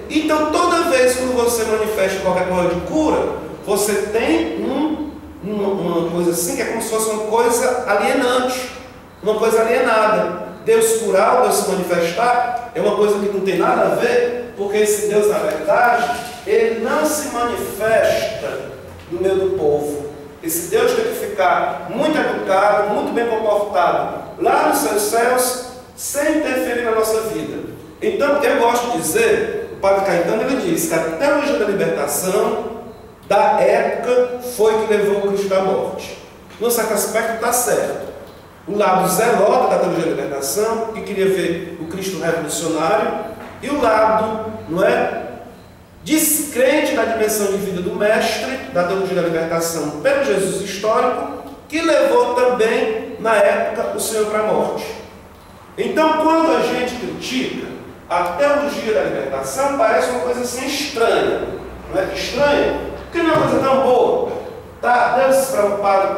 Então, toda vez que você manifesta qualquer coisa de cura, você tem uma coisa assim, que é como se fosse uma coisa alienante, uma coisa alienada. Deus curar, Deus se manifestar, é uma coisa que não tem nada a ver, porque esse Deus, na verdade, ele não se manifesta no meio do povo. Esse Deus tem que ficar muito educado, muito bem comportado lá nos seus céus, sem interferir na nossa vida. Então, eu gosto de dizer, o Padre Caetano, ele diz que a teologia da libertação da época foi que levou o Cristo à morte. Num certo aspecto está certo. O lado zelota da teologia da libertação, que queria ver o Cristo revolucionário, e o lado, não é, descrente da dimensão de vida do mestre, da teologia da libertação pelo Jesus histórico, que levou também, na época, o Senhor para a morte. Então, quando a gente critica a teologia da libertação, parece uma coisa assim estranha. Não é estranha? Porque não é uma coisa tão boa. Tá? Deus se preocupado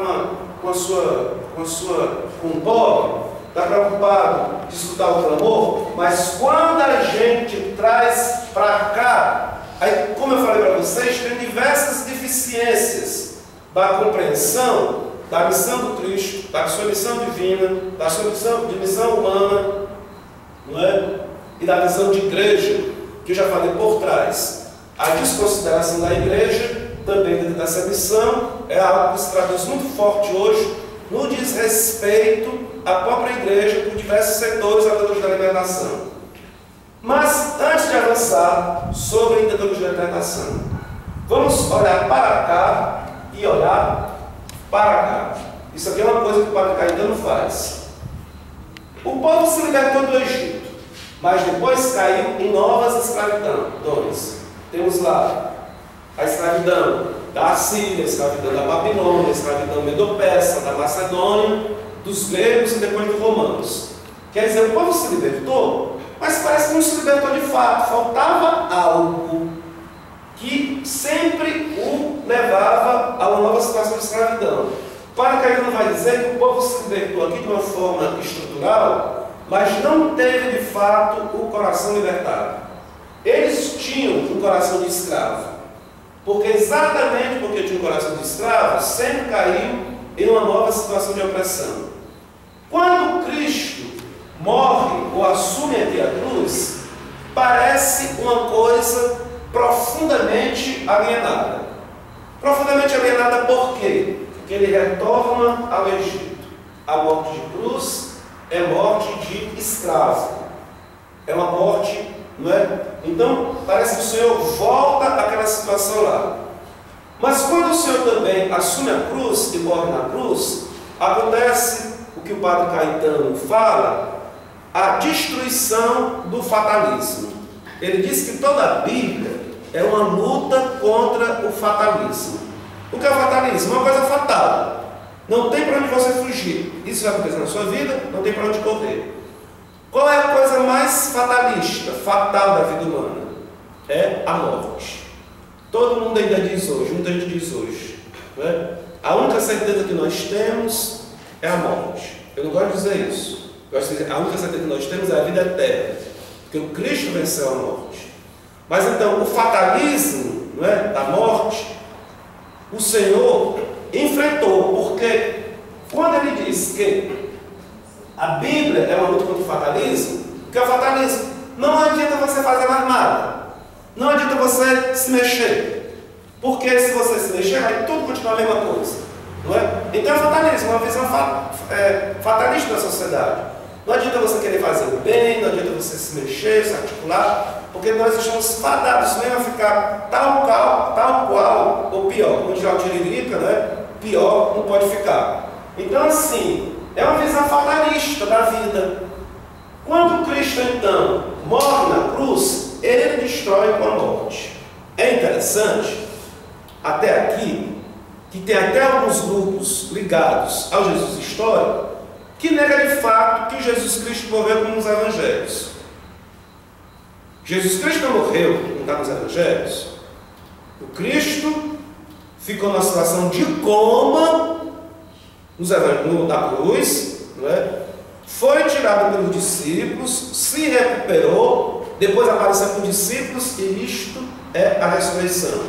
com o pobre, está preocupado de escutar o clamor, mas quando a gente traz para cá, aí, como eu falei para vocês, tem diversas deficiências da compreensão da missão do Cristo, da sua missão divina, da sua missão humana, não é? E da visão de igreja, que eu já falei por trás. A desconsideração da igreja, também dentro dessa missão, é algo que se traduz muito forte hoje no desrespeito à própria igreja por diversos setores da teologia da libertação. Mas, antes de avançar sobre a teologia da libertação, vamos olhar para cá e olhar para cá. Isso aqui é uma coisa que o Padre Caetano faz. O povo se libertou do Egito, mas depois caiu em novas escravidões. Temos lá a escravidão da Assíria, a escravidão da Babilônia, a escravidão medo-persa, da Macedônia, dos gregos e depois dos romanos. Quer dizer, o povo se libertou, mas parece que não se libertou de fato. Faltava algo que sempre o levava a uma nova situação de escravidão. O Padre Caetano vai dizer que o povo se libertou aqui de uma forma estrutural, mas não teve de fato o coração libertado. Eles tinham um coração de escravo, porque exatamente porque tinha um coração de escravo, sempre caiu em uma nova situação de opressão. Quando Cristo morre ou assume aqui a cruz, parece uma coisa profundamente alienada. Profundamente alienada por quê? Porque ele retorna ao Egito. A morte de cruz é morte de escravo. É uma morte, não é? Então, parece que o Senhor volta àquela situação lá. Mas quando o Senhor também assume a cruz e morre na cruz, acontece o que o Padre Caetano fala, a destruição do fatalismo. Ele diz que toda a Bíblia é uma luta contra o fatalismo. O que é o fatalismo? É uma coisa fatal. Não tem para onde você fugir. Isso vai acontecer na sua vida, não tem para onde correr. Qual é a coisa mais fatalista, fatal da vida humana? É a morte. Todo mundo ainda diz hoje, muita gente diz hoje, não é? A única certeza que nós temos é a morte. Eu não gosto de dizer isso. Eu gosto de dizer, a única certeza que nós temos é a vida eterna, porque o Cristo venceu a morte. Mas então, o fatalismo, não é, da morte, o Senhor enfrentou, porque quando ele diz que a Bíblia é uma luta contra o fatalismo, o que é o fatalismo? Não adianta você fazer mais nada, não adianta você se mexer, porque se você se mexer, vai tudo continuar a mesma coisa, não é? Então é fatalismo, uma visão fatalista da sociedade. Não adianta você querer fazer o bem, não adianta você se mexer, se articular, porque nós estamos fadados mesmo a ficar tal qual, ou pior, como diz o Tiririca, né? Pior não pode ficar. Então, assim, é uma visão fatalista da vida. Quando Cristo, então, morre na cruz, ele destrói com a morte. É interessante, até aqui, que tem até alguns grupos ligados ao Jesus histórico, que nega de fato que Jesus Cristo morreu como nos evangelhos. Jesus Cristo não morreu, não está nos evangelhos. O Cristo ficou numa situação de coma da cruz, não é? Foi tirado pelos discípulos, se recuperou, depois apareceu para os discípulos, e isto é a ressurreição.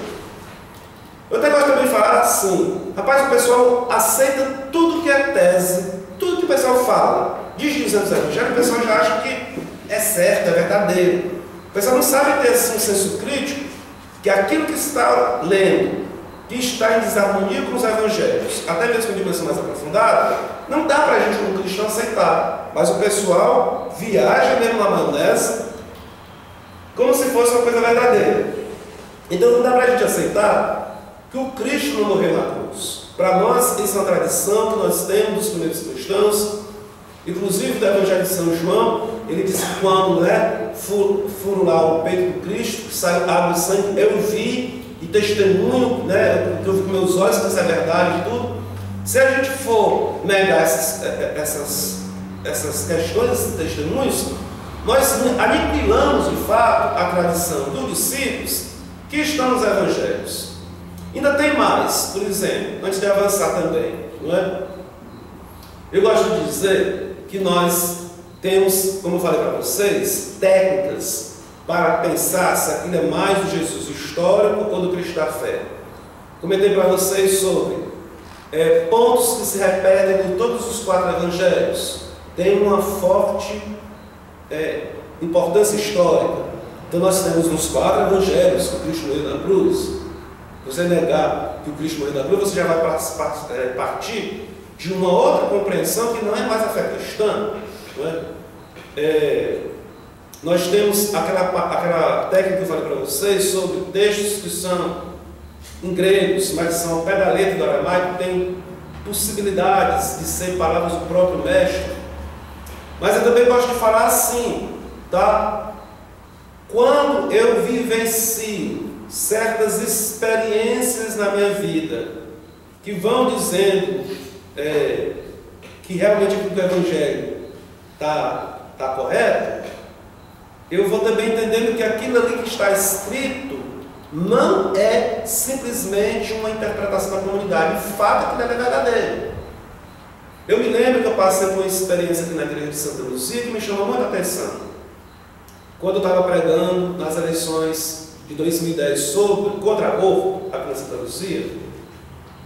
Eu até gosto também de falar assim, rapaz, o pessoal aceita tudo que é tese, tudo que o pessoal fala, diz os evangelhos, o pessoal já acha que é certo, é verdadeiro. O pessoal não sabe ter assim, um senso crítico, que aquilo que está lendo, que está em desarmonia com os evangelhos, até mesmo com dimensão mais aprofundada, não dá para a gente como cristão aceitar, mas o pessoal viaja mesmo na maionese, como se fosse uma coisa verdadeira. Então não dá para a gente aceitar que o Cristo não morreu na cruz. Para nós, isso é uma tradição que nós temos dos primeiros cristãos, inclusive do Evangelho de São João. Ele disse que quando furo lá o peito do Cristo, que saiu água e sangue, eu vi e testemunho, que eu vi com meus olhos, que isso é verdade e tudo. Se a gente for negar essas questões, esses testemunhos, nós aniquilamos de fato a tradição dos discípulos que estão nos evangelhos. Ainda tem mais, por exemplo, antes de avançar também, não é? Eu gosto de dizer que nós temos, como eu falei para vocês, técnicas para pensar se aquilo é mais do Jesus histórico ou do Cristo da fé. Comentei para vocês sobre pontos que se repetem em todos os 4 evangelhos. Tem uma forte importância histórica. Então nós temos nos 4 evangelhos que o Cristo morreu na cruz. Você negar que o Cristo morreu na cruz, você já vai partir de uma outra compreensão que não é mais a fé cristã. Não é? Nós temos aquela técnica que eu falei para vocês sobre textos que são em gregos, mas são ao pé da letra do aramaico, tem possibilidades de ser palavras do próprio mestre. Mas eu também gosto de falar assim, tá? Quando eu vivencio certas experiências na minha vida que vão dizendo que realmente o Evangelho está correto, eu vou também entendendo que aquilo ali que está escrito não é simplesmente uma interpretação da comunidade, de fato aquilo é verdadeiro. Eu me lembro que eu passei por uma experiência aqui na igreja de Santa Luzia que me chamou muita atenção. Quando eu estava pregando nas eleições de 2010 contra aborto aqui na Santa Luzia,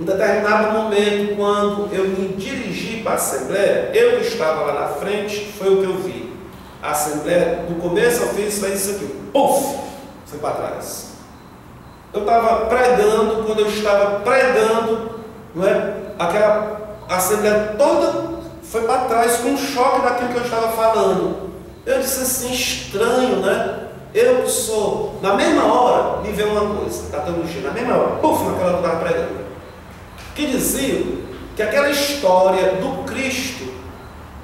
em determinado momento, quando eu me dirigi para a Assembleia, eu que estava lá na frente, foi o que eu vi. A Assembleia, do começo ao fim, fez isso aqui, puf, foi para trás. Eu estava pregando, quando eu estava pregando, não é? A Assembleia toda foi para trás com um choque daquilo que eu estava falando. Eu disse assim, estranho, né? Eu que sou, na mesma hora, me veio uma coisa, da teologia, na mesma hora, puf, naquela que eu estava pregando. Que dizia que aquela história do Cristo,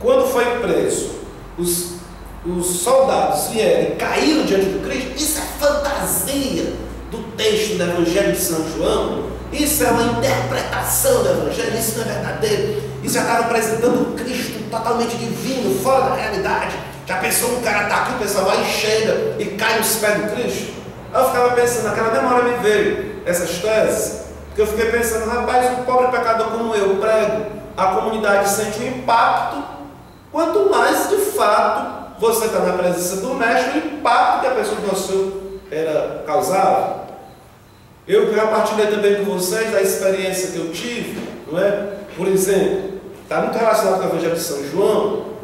quando foi preso, os soldados vieram e caíram diante do Cristo, isso é fantasia do texto do Evangelho de São João, isso é uma interpretação do Evangelho, isso não é verdadeiro, isso já estava apresentando o Cristo totalmente divino, fora da realidade. Já pensou, um cara está aqui, o pessoal vai e chega e cai nos pés do Cristo? Aí eu ficava pensando, naquela mesma hora me veio essas teses, porque eu fiquei pensando, rapaz, um pobre pecador como eu prego, a comunidade sente um impacto, quanto mais de fato você está na presença do mestre, o impacto que a pessoa do nosso causava. Eu quero partilhar também com vocês da experiência que eu tive, não é? Por exemplo, está muito relacionado com o Evangelho de São João,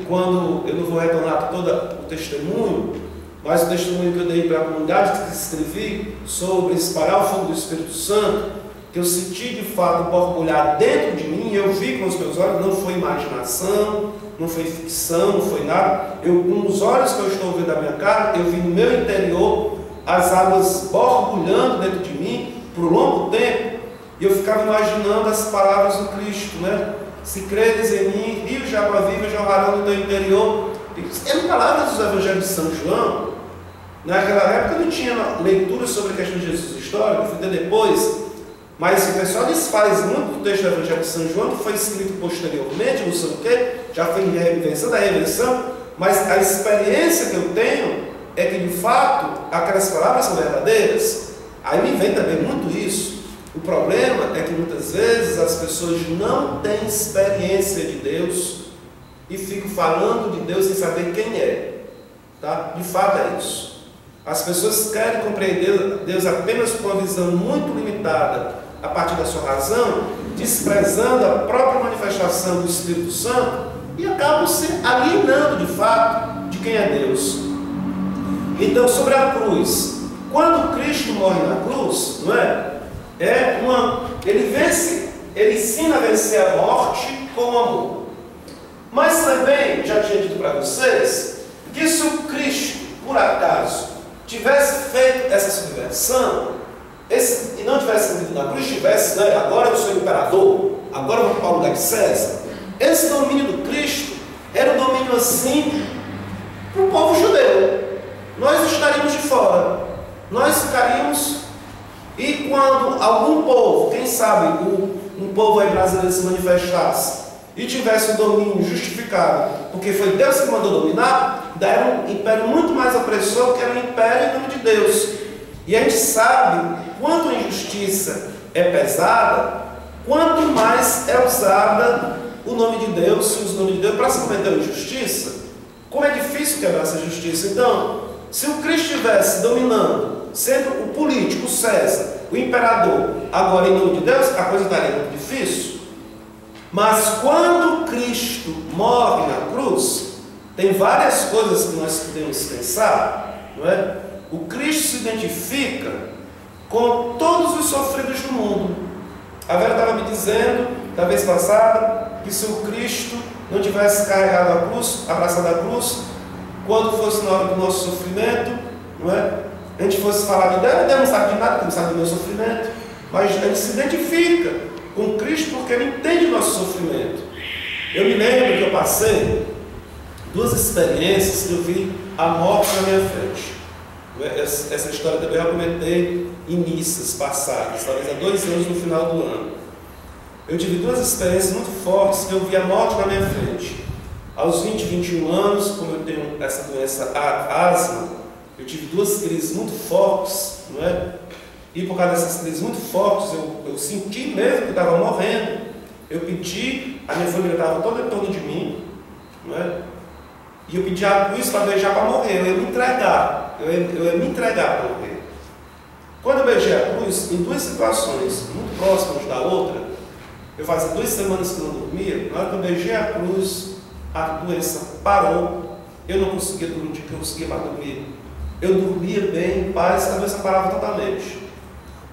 quando eu não vou retornar todo o testemunho, mas o testemunho que eu dei para a comunidade, que escrevi sobre espalhar o fogo do Espírito Santo, que eu senti de fato borbulhar dentro de mim, eu vi com os meus olhos, não foi imaginação, não foi ficção, não foi nada. Com os olhos que eu estou vendo da minha cara, eu vi no meu interior as águas borbulhando dentro de mim por um longo tempo, e eu ficava imaginando as palavras do Cristo, né? Se credes em mim, rios de água viva jorrarão no teu interior. Eram palavras dos Evangelhos de São João. Naquela época não tinha leitura sobre a questão de Jesus histórico, fui ter depois. Mas o pessoal desfaz muito do texto do Evangelho de São João, que foi escrito posteriormente, não sei o quê, já foi invenção da reinvenção, mas a experiência que eu tenho é que, de fato, aquelas palavras são verdadeiras. Aí me vem também muito isso. O problema é que muitas vezes as pessoas não têm experiência de Deus e ficam falando de Deus sem saber quem é. Tá? De fato é isso. As pessoas querem compreender Deus apenas com uma visão muito limitada a partir da sua razão, desprezando a própria manifestação do Espírito Santo e acabam se alienando de fato de quem é Deus. Então, sobre a cruz, quando Cristo morre na cruz, não é? Ele ensina a vencer a morte com amor. Mas também, já tinha dito para vocês, que se o Cristo, por acaso, tivesse feito essa subversão, e não tivesse vindo na cruz, tivesse, né, agora eu sou imperador, agora eu vou para o lugar de César, esse domínio do Cristo era um domínio assim para o povo judeu. Nós estaríamos de fora, nós ficaríamos, e quando algum povo, quem sabe um povo aí brasileiro se manifestasse e tivesse o domínio justificado, porque foi Deus que mandou dominar, daí era um império muito mais opressor, que era um império em nome de Deus. E a gente sabe quanto a injustiça é pesada, quanto mais é usada o nome de Deus, se usa o nome de Deus para se cometer uma injustiça. Como é difícil quebrar essa justiça. Então, se o Cristo estivesse dominando, sendo o político, o César, o imperador, agora em nome de Deus, a coisa estaria muito difícil. Mas quando Cristo morre na cruz, tem várias coisas que nós podemos pensar, não é? O Cristo se identifica com todos os sofridos do mundo. A Vera estava me dizendo, da vez passada, que se o Cristo não tivesse carregado a cruz, abraçado a cruz, quando fosse na hora do nosso sofrimento, não é? A gente fosse falar de Deus, Deus não sabe de nada, porque não sabe do meu sofrimento, mas a gente se identifica com Cristo porque Ele entende o nosso sofrimento. Eu me lembro que eu passei 2 experiências que eu vi a morte na minha frente. Essa história também eu comentei em missas passadas, talvez há 2 anos no final do ano. Eu tive 2 experiências muito fortes que eu vi a morte na minha frente. Aos 20, 21 anos, como eu tenho essa doença asma, eu tive 2 crises muito fortes, não é? E por causa dessas crises muito fortes, eu senti mesmo que eu estava morrendo. Eu pedi, a minha família estava toda em torno de mim, não é? E eu pedi a cruz para beijar para morrer, eu ia me entregar, eu ia me entregar para morrer. Quando eu beijei a cruz, em 2 situações muito próximas da outra, eu fazia 2 semanas que não dormia, na hora que eu beijei a cruz, a doença parou, eu não conseguia dormir, que eu conseguia mais dormir. Eu dormia bem, em paz, a doença parava totalmente.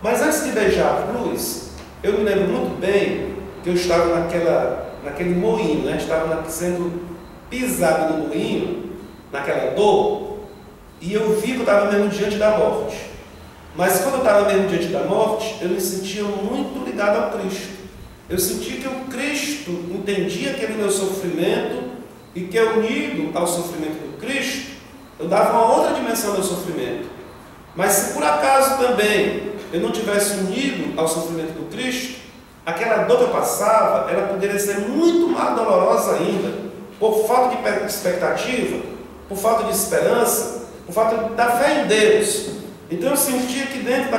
Mas antes de beijar a cruz, eu me lembro muito bem que eu estava naquele moinho, né? Estava sendo pisado no moinho, naquela dor, e eu vi que eu estava mesmo diante da morte. Mas quando eu estava mesmo diante da morte, eu me sentia muito ligado ao Cristo. Eu senti que o Cristo entendia aquele meu sofrimento e que eu, unido ao sofrimento do Cristo, eu dava uma outra dimensão ao meu sofrimento. Mas se por acaso também eu não tivesse unido ao sofrimento do Cristo, aquela dor que eu passava, ela poderia ser muito mais dolorosa ainda, por falta de expectativa, por falta de esperança, por falta da fé em Deus. Então eu sentia que dentro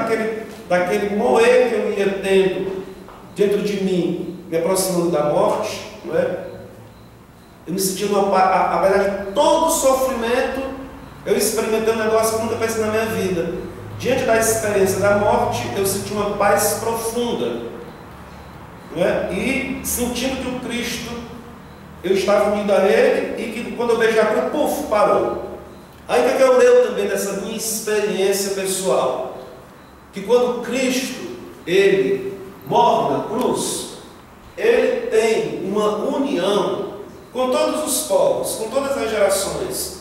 daquele moer que eu ia tendo dentro de mim, me aproximando da morte, não é? Eu me sentia, apesar de todo o sofrimento, eu experimentei um negócio que eu nunca pensei na minha vida. Diante da experiência da morte, eu senti uma paz profunda, não é? E sentindo que o Cristo, eu estava unido a Ele, e que quando eu beijei a cruz, puf, parou. Aí o que eu leio também dessa minha experiência pessoal? Que quando Cristo, Ele morre na cruz, Ele tem uma união com todos os povos, com todas as gerações,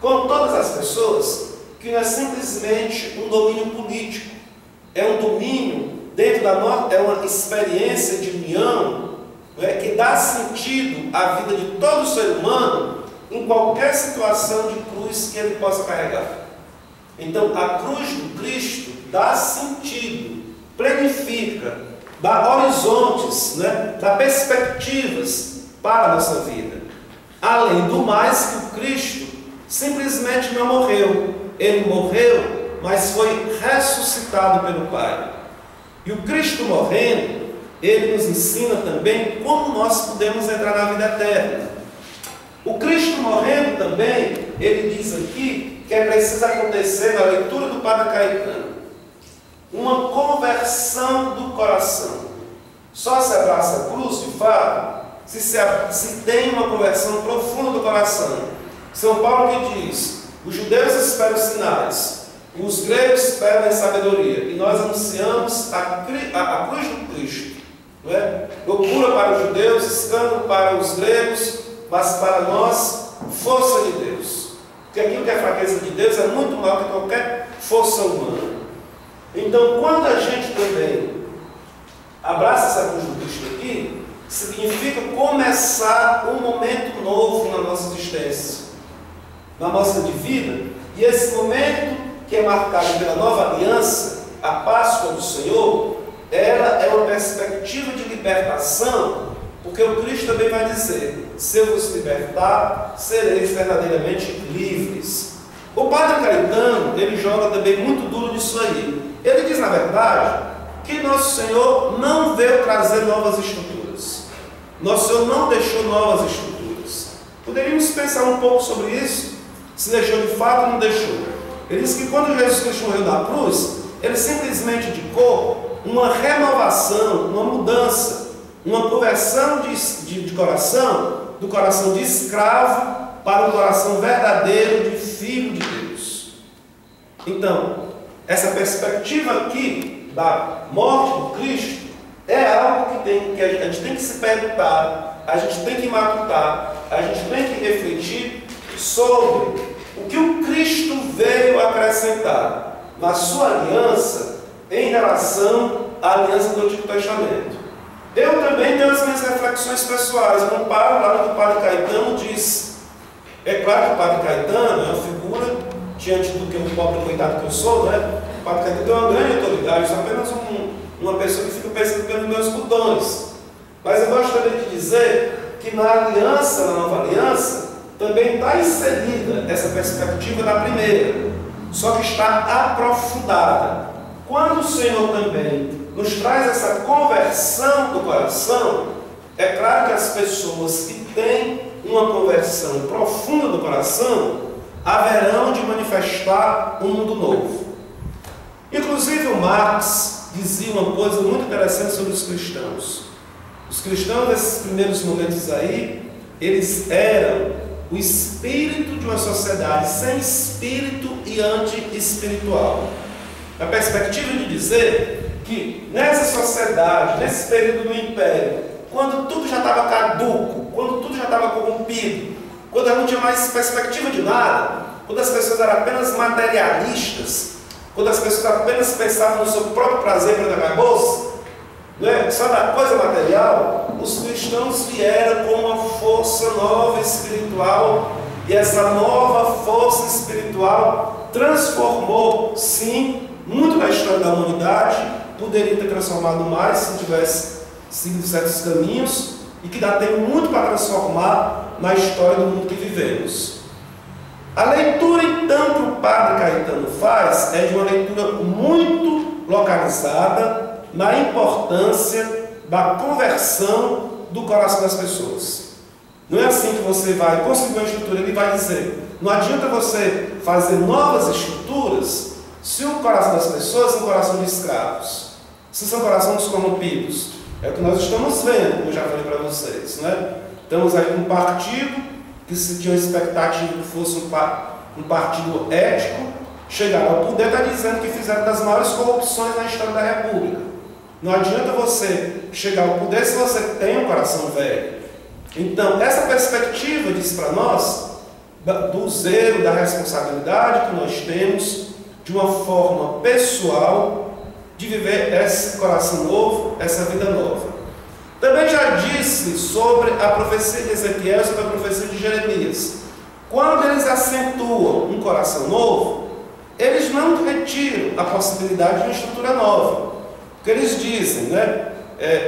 com todas as pessoas, que não é simplesmente um domínio político, é um domínio dentro da nossa, é uma experiência de união, que dá sentido à vida de todo ser humano em qualquer situação de cruz que ele possa carregar. Então, a cruz do Cristo dá sentido, planifica, dá horizontes, dá perspectivas para a nossa vida. Além do mais, que o Cristo simplesmente não morreu. Ele morreu, mas foi ressuscitado pelo Pai. E o Cristo morrendo, Ele nos ensina também como nós podemos entrar na vida eterna. O Cristo morrendo também ele diz aqui que é preciso acontecer na leitura do Padre Caetano uma conversão do coração. Só se abraça a cruz, de fato, se tem uma conversão profunda do coração. São Paulo que diz: os judeus esperam sinais, os gregos esperam a sabedoria, e nós anunciamos a cruz do Cristo. Não é? Loucura para os judeus, escândalo para os gregos, mas para nós, força de Deus. Porque aquilo que é fraqueza de Deus é muito maior que qualquer força humana. Então, quando a gente também abraça essa cruz do Cristo aqui, significa começar um momento novo na nossa existência, na nossa vida. E esse momento, que é marcado pela nova aliança, a Páscoa do Senhor, ela é uma perspectiva de libertação, porque o Cristo também vai dizer: se eu vos libertar, sereis verdadeiramente livres. O Padre Caetano, ele joga também muito duro nisso aí. Ele diz, na verdade, que Nosso Senhor não veio trazer novas estruturas. Nosso Senhor não deixou novas estruturas. Poderíamos pensar um pouco sobre isso, se deixou de fato ou não deixou. Ele diz que quando Jesus Cristo morreu na cruz, ele simplesmente indicou uma renovação, uma mudança, uma conversão de coração, do coração de escravo para o coração verdadeiro de filho de Deus. Então, essa perspectiva aqui da morte do Cristo é algo que a gente tem que se perguntar, a gente tem que matutar, a gente tem que refletir sobre o que o Cristo veio acrescentar na sua aliança em relação à aliança do Antigo Testamento. Eu também tenho as minhas reflexões pessoais. Eu não paro lá no que o Padre Caetano diz. É claro que o Padre Caetano é uma figura, diante do que o pobre coitado que eu sou, né? O Padre Caetano tem uma grande autoridade, eu sou apenas uma pessoa que fica pensando pelos meus botões. Mas eu gostaria de dizer que na aliança, na nova aliança, também está inserida essa perspectiva da primeira, só que está aprofundada. Quando o Senhor também nos traz essa conversão do coração, é claro que as pessoas que têm uma conversão profunda do coração haverão de manifestar um mundo novo. Inclusive o Marx dizia uma coisa muito interessante sobre os cristãos. Os cristãos, nesses primeiros momentos aí, eles eram o espírito de uma sociedade sem espírito e anti-espiritual. Na perspectiva de dizer que nessa sociedade, nesse período do Império, quando tudo já estava caduco, quando tudo já estava corrompido, quando não tinha mais perspectiva de nada, quando as pessoas eram apenas materialistas, quando as pessoas apenas pensavam no seu próprio prazer para dar a bolsa, né? Só da coisa material, os cristãos vieram com uma força nova espiritual, e essa nova força espiritual transformou, sim, muito da história da humanidade. Poderia ter transformado mais se tivesse seguido certos caminhos, e que ainda tem muito para transformar na história do mundo que vivemos. A leitura, então, que o Padre Caetano faz é de uma leitura muito localizada na importância da conversão do coração das pessoas. Não é assim que você vai construir uma estrutura. Ele vai dizer: não adianta você fazer novas estruturas se o coração das pessoas é um coração de escravos, se são corações corrompidos. É o que nós estamos vendo, como eu já falei para vocês, né? Estamos aí com um partido que se tinha uma expectativa que fosse um partido ético, chegaram ao poder, está dizendo que fizeram das maiores corrupções na história da República. Não adianta você chegar ao poder se você tem um coração velho. Então, essa perspectiva diz para nós do zelo, da responsabilidade que nós temos de uma forma pessoal de viver esse coração novo, essa vida nova. Também já disse sobre a profecia de Ezequiel, sobre a profecia de Jeremias. Quando eles acentuam um coração novo, eles não retiram a possibilidade de uma estrutura nova. Porque eles dizem, né?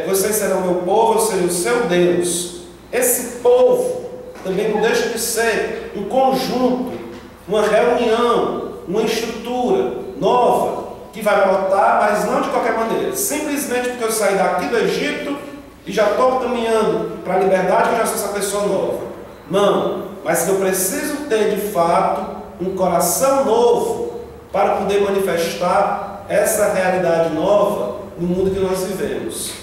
Vocês serão meu povo, eu serei o seu Deus. Esse povo também não deixa de ser um conjunto, uma reunião, uma estrutura nova, que vai brotar, mas não de qualquer maneira. Simplesmente porque eu saí daqui do Egito e já estou caminhando para a liberdade, que eu já sou essa pessoa nova. Não. mas que eu preciso ter de fato um coração novo para poder manifestar essa realidade nova no mundo que nós vivemos.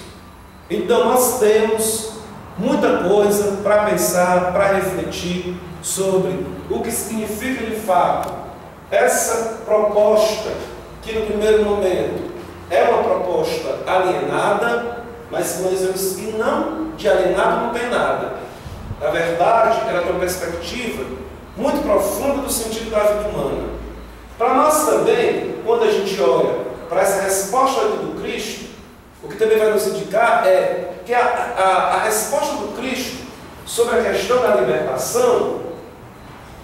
Então nós temos muita coisa para pensar, para refletir sobre o que significa de fato essa proposta, que no primeiro momento é uma proposta alienada, mas nós vemos que não, de alienado não tem nada. Na verdade, ela tem uma perspectiva muito profunda do sentido da vida humana. Para nós também, quando a gente olha para essa resposta do Cristo, o que também vai nos indicar é que a resposta do Cristo sobre a questão da libertação,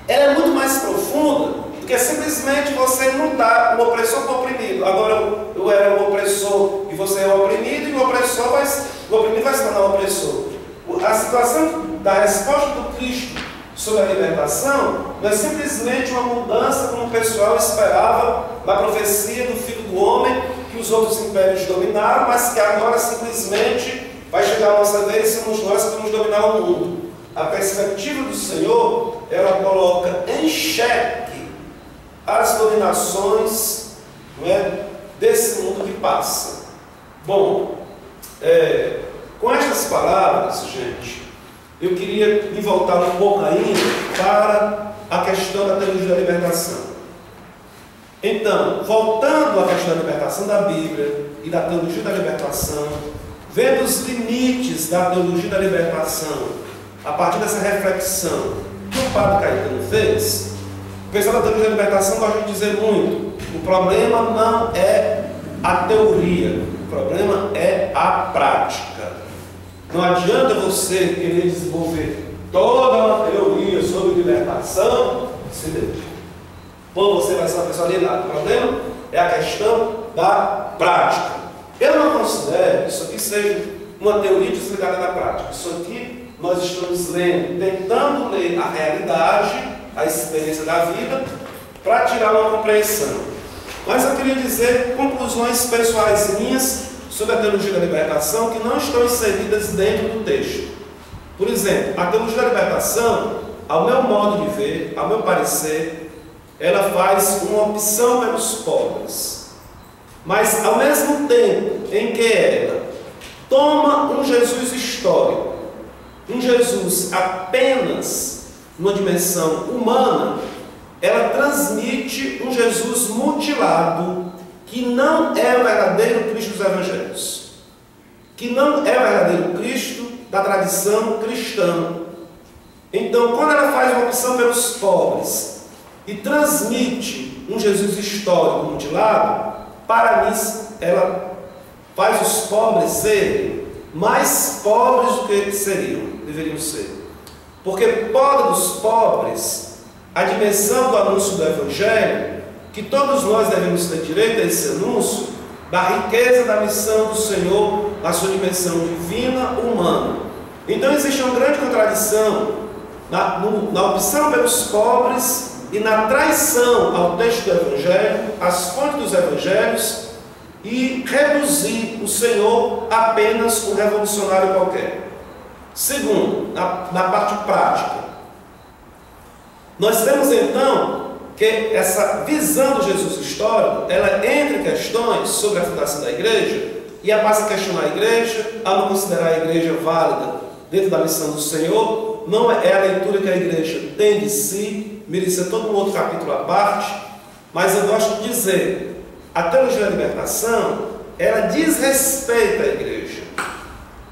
ela é muito mais profunda do que simplesmente você não dar o opressor para o oprimido. Agora eu era o opressor e você é o oprimido, e o oprimido vai se tornar o opressor. A situação da resposta do Cristo sobre a libertação não é simplesmente uma mudança como o pessoal esperava na profecia do Filho do Homem, que os outros impérios dominaram, mas que agora simplesmente vai chegar a nossa vez e somos nós que vamos dominar o mundo. A perspectiva do Senhor, ela coloca em xeque as dominações, não é, desse mundo que passa. Bom, com estas palavras, gente, eu queria me voltar um pouco ainda para a questão da teologia da libertação. Então, voltando à questão da libertação da Bíblia e da teologia da libertação, vendo os limites da teologia da libertação, a partir dessa reflexão que o Padre Caetano fez, o pessoal da teologia da libertação gosta de dizer muito: o problema não é a teoria, o problema é a prática. Não adianta você querer desenvolver toda uma teoria sobre libertação, ou você vai ser uma pessoa alienada. O problema é a questão da prática. Eu não considero isso aqui seja uma teoria desligada da prática. Isso aqui nós estamos lendo, tentando ler a realidade, a experiência da vida, para tirar uma compreensão. Mas eu queria dizer conclusões pessoais minhas sobre a teologia da libertação que não estão inseridas dentro do texto. Por exemplo, a teologia da libertação, ao meu modo de ver, ao meu parecer, ela faz uma opção pelos pobres. Mas, ao mesmo tempo em que ela toma um Jesus histórico, um Jesus apenas numa dimensão humana, ela transmite um Jesus mutilado, que não é o verdadeiro Cristo dos Evangelhos, que não é o verdadeiro Cristo da tradição cristã. Então, quando ela faz uma opção pelos pobres e transmite um Jesus histórico mutilado, para mim, ela faz os pobres serem mais pobres do que deveriam ser. Porque pobre dos pobres, a dimensão do anúncio do Evangelho, que todos nós devemos ter direito a esse anúncio, da riqueza da missão do Senhor na sua dimensão divina, humana. Então existe uma grande contradição na opção pelos pobres e na traição ao texto do Evangelho, às fontes dos Evangelhos, e reduzir o Senhor apenas um revolucionário qualquer. Segundo, na parte prática, nós temos então que essa visão do Jesus histórico, ela entra em questões sobre a fundação da igreja, e ela passa a questionar a igreja, a não considerar a igreja válida dentro da missão do Senhor. Não é a leitura que a igreja tem de si, merecia todo um outro capítulo à parte, mas eu gosto de dizer, a teologia da libertação, ela diz respeito à igreja.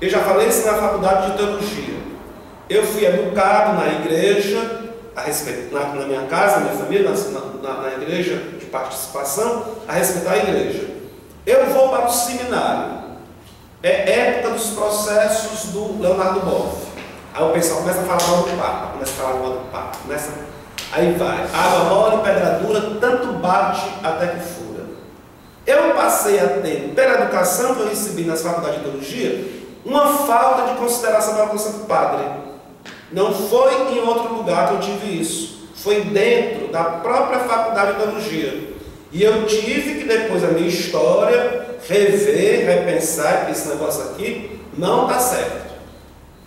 Eu já falei isso na faculdade de teologia. Eu fui educado na igreja, a respeito, na minha casa, na minha família, na igreja de participação, a respeitar a igreja. Eu vou para o seminário. É época dos processos do Leonardo Boff. Aí o pessoal começa a falar mal do Papa, aí vai, água mole, pedra dura, tanto bate até que fura. Eu passei a ter, pela educação que eu recebi nas faculdades de teologia, uma falta de consideração para o Santo Padre. Não foi em outro lugar que eu tive isso, foi dentro da própria faculdade de teologia. E eu tive que, depois da minha história, rever, repensar, que esse negócio aqui não está certo.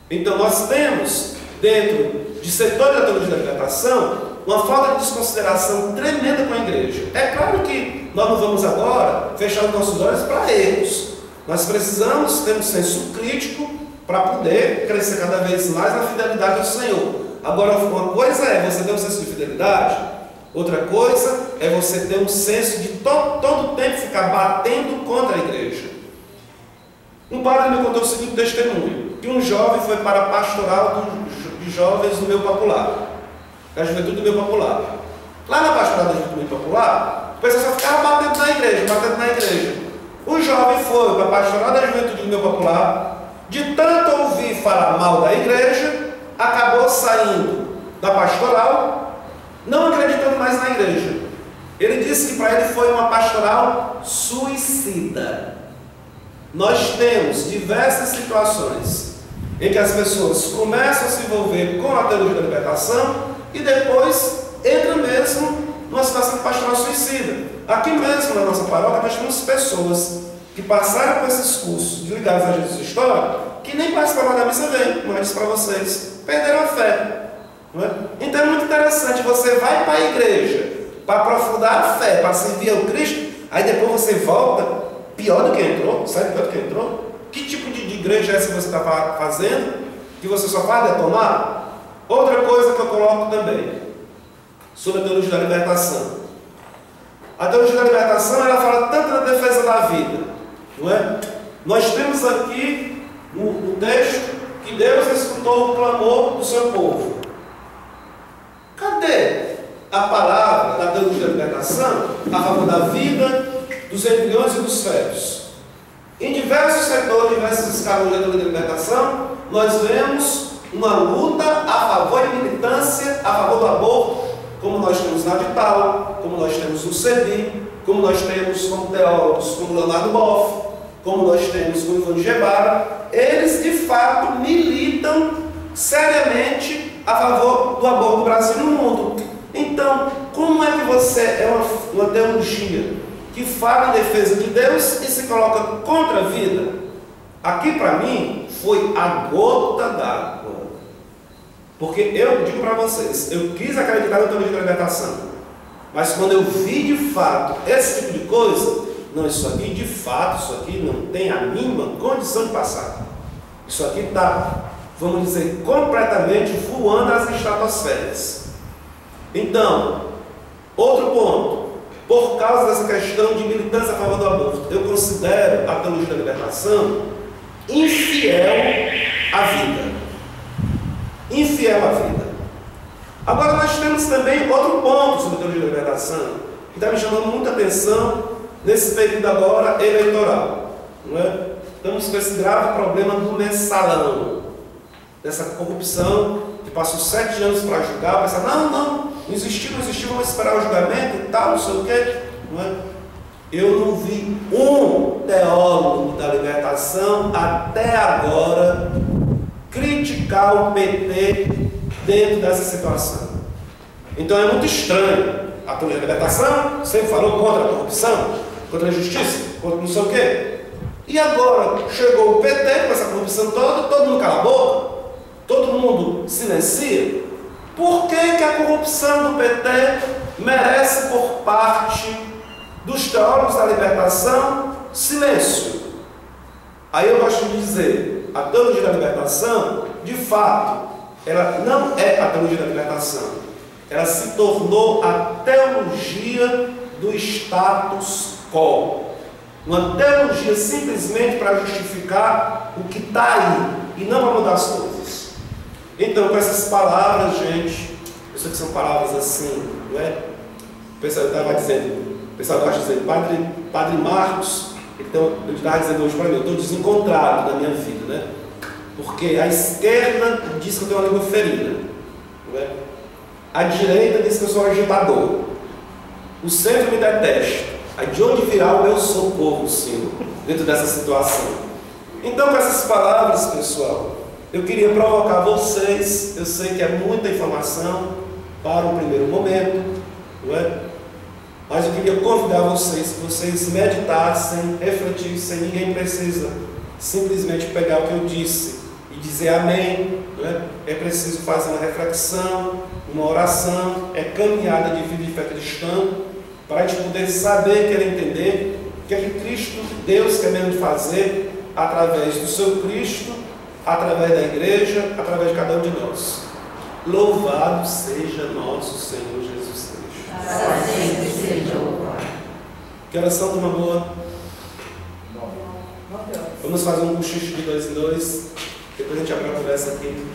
Então nós temos dentro de setores da teologia da libertação, uma falta de desconsideração tremenda com a igreja. É claro que nós não vamos agora fechar os nossos olhos para erros. Nós precisamos ter um senso crítico para poder crescer cada vez mais na fidelidade ao Senhor. Agora, uma coisa é você ter um senso de fidelidade, outra coisa é você ter um senso de todo o tempo ficar batendo contra a igreja. Um padre me contou o seguinte testemunho, que um jovem foi para a pastoral de jovens do meu popular, da juventude do meu popular. Lá na pastoral da juventude do meu popular, o pessoal só ficava batendo na igreja. O jovem foi para a pastoral da juventude do meu popular, de tanto ouvir falar mal da igreja, acabou saindo da pastoral, não acreditando mais na igreja. Ele disse que para ele foi uma pastoral suicida. Nós temos diversas situações em que as pessoas começam a se envolver com a teologia da libertação e depois entra mesmo numa situação de pastoral suicida. Aqui mesmo na nossa paróquia nós temos pessoas que passaram por esses cursos ligados a Jesus História, que nem participaram da missa vem, como eu disse para vocês, perderam a fé. Não é? Então é muito interessante, você vai para a igreja para aprofundar a fé, para servir ao Cristo, aí depois você volta pior do que entrou, sai pior do que entrou. Que tipo de igreja é essa que você está fazendo, que você só faz detonar? Outra coisa que eu coloco também, sobre a teologia da libertação. A teologia da libertação, ela fala tanto na defesa da vida, não é? Nós temos aqui no texto que Deus escutou o clamor do seu povo. Cadê a palavra da teologia da libertação a favor da vida, dos embriões e dos fetos? Em diversos setores, diversas escalas da teologia da libertação, nós vemos uma luta a favor de militância, a favor do aborto, como nós temos na Vital, como nós temos no CEBI, como nós temos como teólogos como Leonardo Boff, como nós temos como Ivan Gebara. Eles de fato militam seriamente a favor do aborto no Brasil e no mundo. Então, como é que você é uma teologia que fala em defesa de Deus e se coloca contra a vida? Aqui para mim foi a gota d'água. Porque eu digo para vocês, eu quis acreditar na teologia da libertação, mas quando eu vi de fato esse tipo de coisa, não, isso aqui de fato, isso aqui não tem a mínima condição de passar. Isso aqui está, vamos dizer, completamente voando as estratosferas. Então, outro ponto, por causa dessa questão de militância a favor do aborto, eu considero a teologia da libertação infiel à vida. Infiel à vida. Agora nós temos também outro ponto sobre a teologia da libertação, que está me chamando muita atenção nesse período agora eleitoral. Não é? Estamos com esse grave problema do mensalão, dessa corrupção que passou 7 anos para julgar, pensar, não existiu, vamos esperar o julgamento e tal, não sei o quê. Não é? Eu não vi um teólogo da libertação até agora criticar o PT dentro dessa situação. Então é muito estranho. A teologia da libertação sempre falou contra a corrupção, contra a injustiça, contra não sei o quê. E agora chegou o PT com essa corrupção toda, todo mundo cala a boca, todo mundo silencia. Por que a corrupção do PT merece por parte dos teólogos da libertação silêncio? Aí eu gosto de dizer, a teologia da libertação, de fato, ela não é a teologia da libertação. Ela se tornou a teologia do status quo. Uma teologia simplesmente para justificar o que está aí e não para mudar as coisas. Então, com essas palavras, gente, eu sei que são palavras assim, não é? O pessoal estava dizendo, o pessoal gosta de dizer, Padre Marcos, então, ele estava dizendo hoje para mim, eu estou desencontrado na minha vida, né? Porque a esquerda diz que eu tenho uma língua ferida, não é? A direita diz que eu sou um agitador. O centro me detesta. Aí de onde virá o meu socorro, Senhor, dentro dessa situação? Então, com essas palavras, pessoal, eu queria provocar vocês. Eu sei que é muita informação para o primeiro momento, não é? Mas eu queria convidar vocês, que vocês meditassem, refletissem. Ninguém precisa simplesmente pegar o que eu disse e dizer amém, não né? É preciso fazer uma reflexão, uma oração, é caminhada de vida de fé cristã, para a gente poder saber, querer entender o que é que Cristo, Deus, quer mesmo fazer através do seu Cristo, através da igreja, através de cada um de nós. Louvado seja nosso Senhor Jesus Cristo. Para sempre seja louvado. Que oração, turma boa? Vamos fazer um cochicho de 2 em 2. Depois a gente abre a conversa aqui.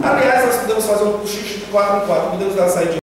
Aliás, nós podemos fazer um cochicho de 4 em 4. Podemos dar a saída.